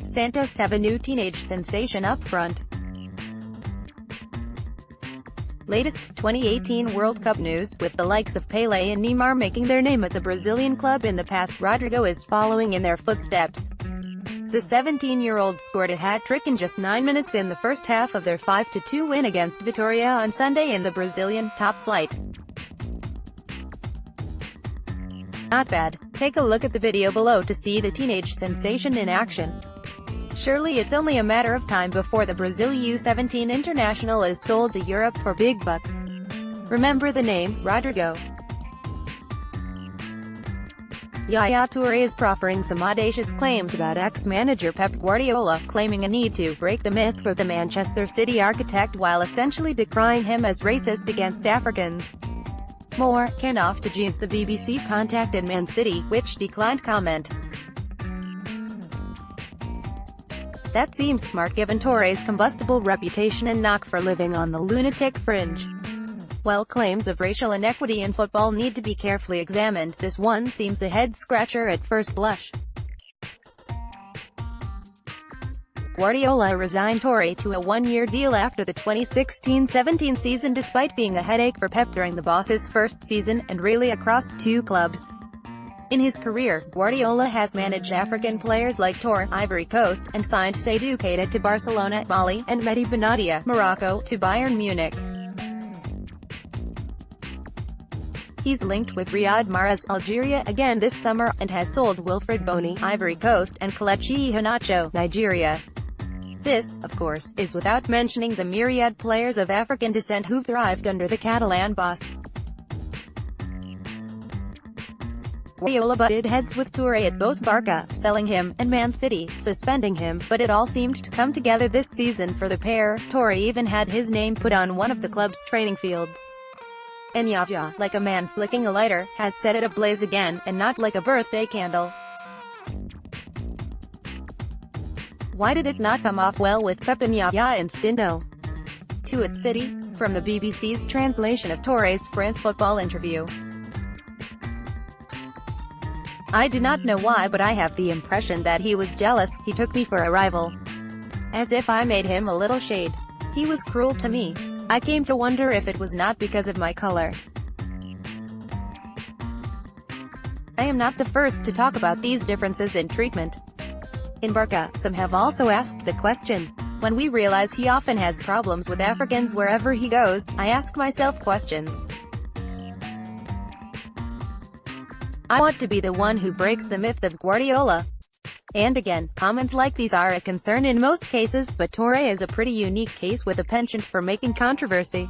Santos have a new teenage sensation up front. Latest 2018 World Cup news, with the likes of Pele and Neymar making their name at the Brazilian club in the past, Rodrygo is following in their footsteps. The 17-year-old scored a hat-trick in just 9 minutes in the first half of their 5-2 win against Vitoria on Sunday in the Brazilian top flight. Not bad. Take a look at the video below to see the teenage sensation in action. Surely it's only a matter of time before the Brazil U17 international is sold to Europe for big bucks. Remember the name, Rodrygo. Yaya Toure is proffering some audacious claims about ex-manager Pep Guardiola, claiming a need to break the myth of the Manchester City architect while essentially decrying him as racist against Africans. More, can off to June. The BBC contacted Man City, which declined comment. That seems smart given Toure's combustible reputation and knock for living on the lunatic fringe. While claims of racial inequity in football need to be carefully examined, this one seems a head-scratcher at first blush. Guardiola resigned Toure to a one-year deal after the 2016-17 season despite being a headache for Pep during the boss's first season, and really across two clubs. In his career, Guardiola has managed African players like Toure, Ivory Coast, and signed Seydou Keita to Barcelona, Mali, and Mehdi Benatia, Morocco, to Bayern Munich. He's linked with Riyad Mahrez, Algeria, again this summer, and has sold Wilfried Bony, Ivory Coast, and Kelechi Iheanacho, Nigeria. This, of course, is without mentioning the myriad players of African descent who thrived under the Catalan boss. Guardiola butted heads with Toure at both Barca, selling him, and Man City, suspending him, but it all seemed to come together this season for the pair. Toure even had his name put on one of the club's training fields. And Yaya, like a man flicking a lighter, has set it ablaze again, and not like a birthday candle. Why did it not come off well with Pep and Yaya instead? To it City, from the BBC's translation of Toure's France Football interview. I do not know why, but I have the impression that he was jealous. He took me for a rival. As if I made him a little shade. He was cruel to me. I came to wonder if it was not because of my color. I am not the first to talk about these differences in treatment. In Barca, some have also asked the question. When we realize he often has problems with Africans wherever he goes, I ask myself questions. I want to be the one who breaks the myth of Guardiola. And again, comments like these are a concern in most cases, but Toure is a pretty unique case with a penchant for making controversy.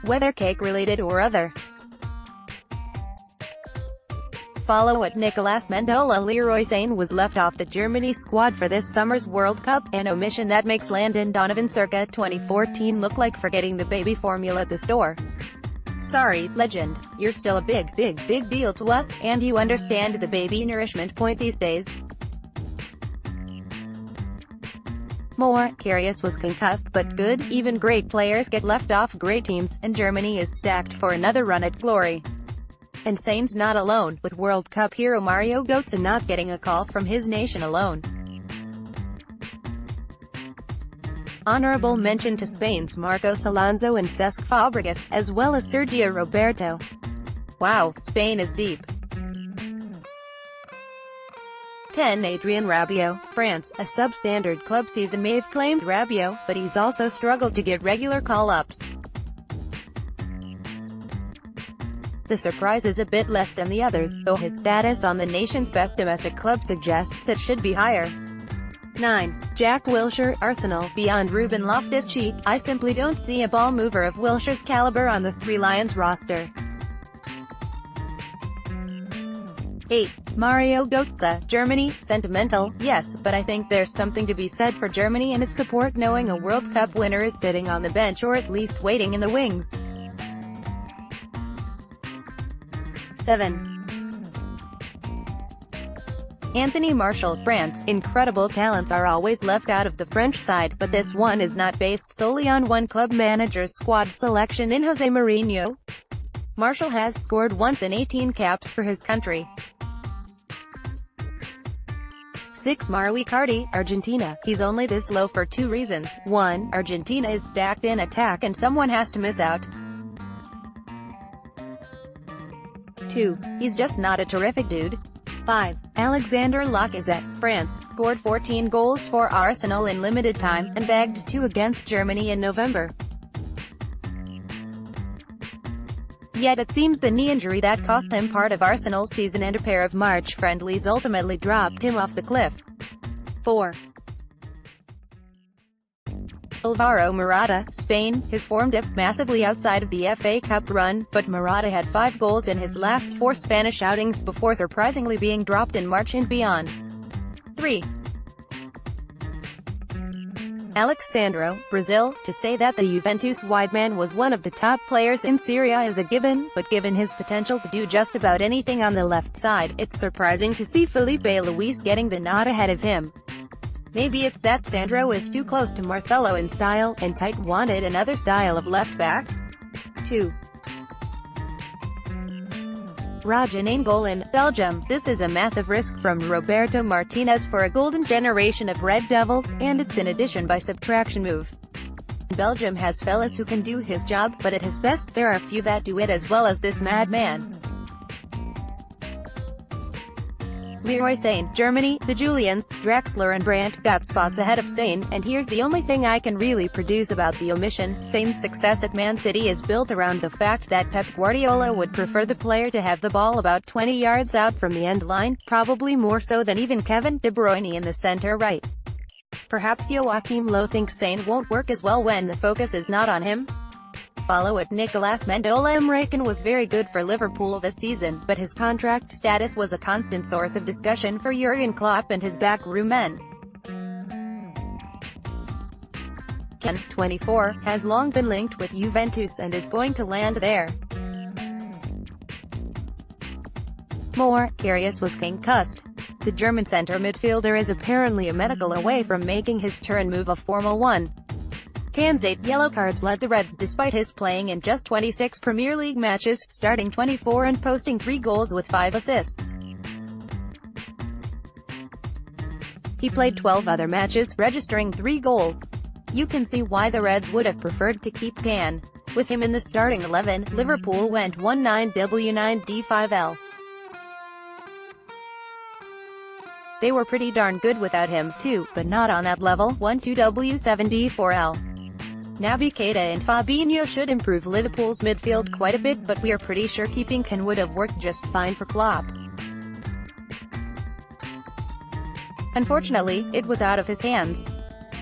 Whether cake-related or other. Follow at Nicolas Mendola. Leroy Sane was left off the Germany squad for this summer's World Cup, an omission that makes Landon Donovan circa 2014 look like forgetting the baby formula at the store. Sorry, legend. You're still a big deal to us, and you understand the baby nourishment point these days. More, Karius was concussed but good. Even great players get left off great teams, and Germany is stacked for another run at glory. And Sane's not alone, with World Cup hero Mario Götze not getting a call from his nation alone. Honorable mention to Spain's Marcos Alonso and Cesc Fabregas, as well as Sergio Roberto. Wow, Spain is deep. 10. Adrien Rabiot, France. A substandard club season may have claimed Rabiot, but he's also struggled to get regular call-ups. The surprise is a bit less than the others, though his status on the nation's best domestic club suggests it should be higher. 9. Jack Wilshere, Arsenal. Beyond Ruben Loftus-Cheek, I simply don't see a ball mover of Wilshere's caliber on the Three Lions roster. 8. Mario Götze, Germany. Sentimental, yes, but I think there's something to be said for Germany and its support knowing a World Cup winner is sitting on the bench or at least waiting in the wings. 7. Anthony Martial, France. Incredible talents are always left out of the French side, but this one is not based solely on one club manager's squad selection in Jose Mourinho. Martial has scored once in 18 caps for his country. 6. Mauro Icardi, Argentina. He's only this low for two reasons. 1. Argentina is stacked in attack and someone has to miss out. 2. He's just not a terrific dude. 5. Alexander Lacazette, France, scored 14 goals for Arsenal in limited time, and bagged 2 against Germany in November. Yet it seems the knee injury that cost him part of Arsenal's season and a pair of March friendlies ultimately dropped him off the cliff. 4. Alvaro Morata, Spain. His form dipped massively outside of the FA Cup run, but Morata had 5 goals in his last 4 Spanish outings before surprisingly being dropped in March and beyond. 3. Alex Sandro, Brazil. To say that the Juventus wide man was one of the top players in Serie A is a given, but given his potential to do just about anything on the left side, it's surprising to see Felipe Luis getting the nod ahead of him. Maybe it's that Sandro is too close to Marcelo in style, and Tite wanted another style of left-back. 2. Raja Nainggolan, Belgium. This is a massive risk from Roberto Martinez for a golden generation of Red Devils, and it's an addition by subtraction move. Belgium has fellas who can do his job, but at his best there are few that do it as well as this madman. Leroy Sané, Germany. The Julians, Draxler and Brandt, got spots ahead of Sané, and here's the only thing I can really produce about the omission. Sané's success at Man City is built around the fact that Pep Guardiola would prefer the player to have the ball about 20 yards out from the end line, probably more so than even Kevin De Bruyne in the center right. Perhaps Joachim Low thinks Sané won't work as well when the focus is not on him. Follow at Nicolas Mendola. Emre Can was very good for Liverpool this season, but his contract status was a constant source of discussion for Jurgen Klopp and his backroom men. Can, 24, has long been linked with Juventus and is going to land there. More, Karius was concussed. The German center midfielder is apparently a medical away from making his turn move a formal one. Can's 8 yellow cards led the Reds despite his playing in just 26 Premier League matches, starting 24 and posting 3 goals with 5 assists. He played 12 other matches, registering 3 goals. You can see why the Reds would have preferred to keep Can. With him in the starting 11, Liverpool went 1-9W9D5L. They were pretty darn good without him, too, but not on that level. 1-2W7D4L. Naby Keita and Fabinho should improve Liverpool's midfield quite a bit, but we're pretty sure keeping Can would have worked just fine for Klopp. Unfortunately, it was out of his hands.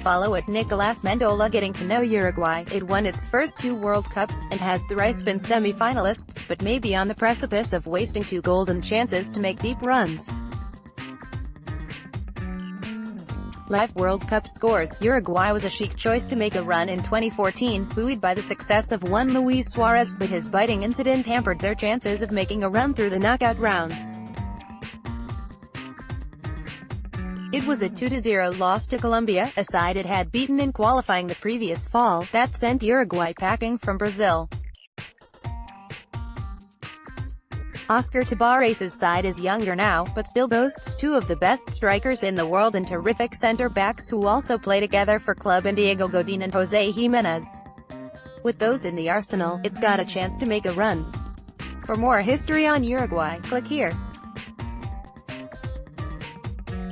Follow at Nicolas Mendola. Getting to know Uruguay. It won its first 2 World Cups, and has thrice been semi-finalists, but may be on the precipice of wasting 2 golden chances to make deep runs. Live World Cup scores. Uruguay was a chic choice to make a run in 2014, buoyed by the success of one Luis Suarez, but his biting incident hampered their chances of making a run through the knockout rounds. It was a 2-0 loss to Colombia, a side it had beaten in qualifying the previous fall, that sent Uruguay packing from Brazil. Oscar Tabares's side is younger now, but still boasts 2 of the best strikers in the world and terrific center-backs who also play together for club in Diego Godin and Jose Jimenez. With those in the arsenal, it's got a chance to make a run. For more history on Uruguay, click here.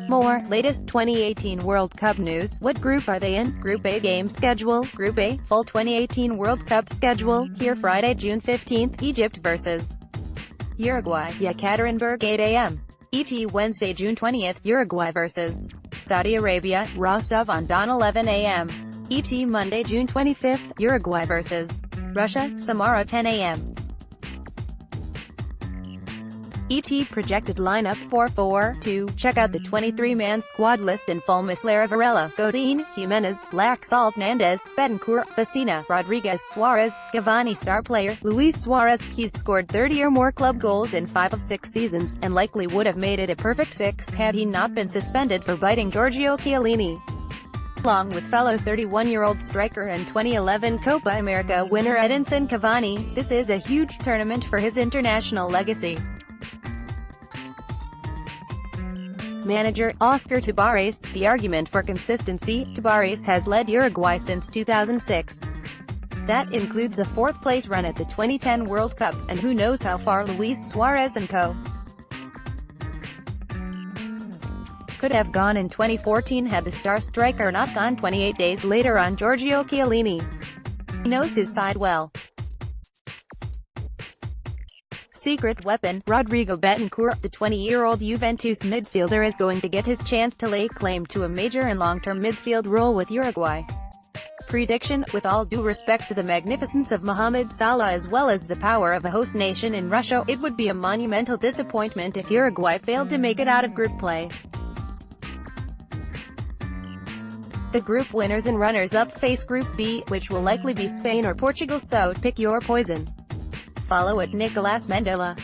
More, latest 2018 World Cup news. What group are they in? Group A game schedule. Group A, full 2018 World Cup schedule. Here Friday, June 15th, Egypt vs. Uruguay, Yekaterinburg 8 a.m. ET Wednesday, June 20th, Uruguay vs. Saudi Arabia, Rostov-on-Don 11 a.m. ET Monday, June 25th, Uruguay vs. Russia, Samara 10 a.m. ET projected lineup 4-4-2. Check out the 23-man squad list in full. Muslera, Varela, Godin, Jimenez, Laxalt, Nandez, Betancourt, Vecina, Rodriguez, Suarez, Cavani. Star player, Luis Suarez. He's scored 30 or more club goals in 5 of 6 seasons, and likely would have made it a perfect 6 had he not been suspended for biting Giorgio Chiellini. Along with fellow 31-year-old striker and 2011 Copa America winner Edinson Cavani, this is a huge tournament for his international legacy. Manager, Oscar Tabarez. The argument for consistency. Tabarez has led Uruguay since 2006. That includes a fourth-place run at the 2010 World Cup, and who knows how far Luis Suarez and co. could have gone in 2014 had the star striker not gone 28 days later on Giorgio Chiellini. He knows his side well. Secret weapon, Rodrygo Betancourt. The 20-year-old Juventus midfielder is going to get his chance to lay claim to a major and long-term midfield role with Uruguay. Prediction: with all due respect to the magnificence of Mohamed Salah as well as the power of a host nation in Russia, it would be a monumental disappointment if Uruguay failed to make it out of group play. The group winners and runners-up face Group B, which will likely be Spain or Portugal, so pick your poison. Follow @Nicolas Mendola.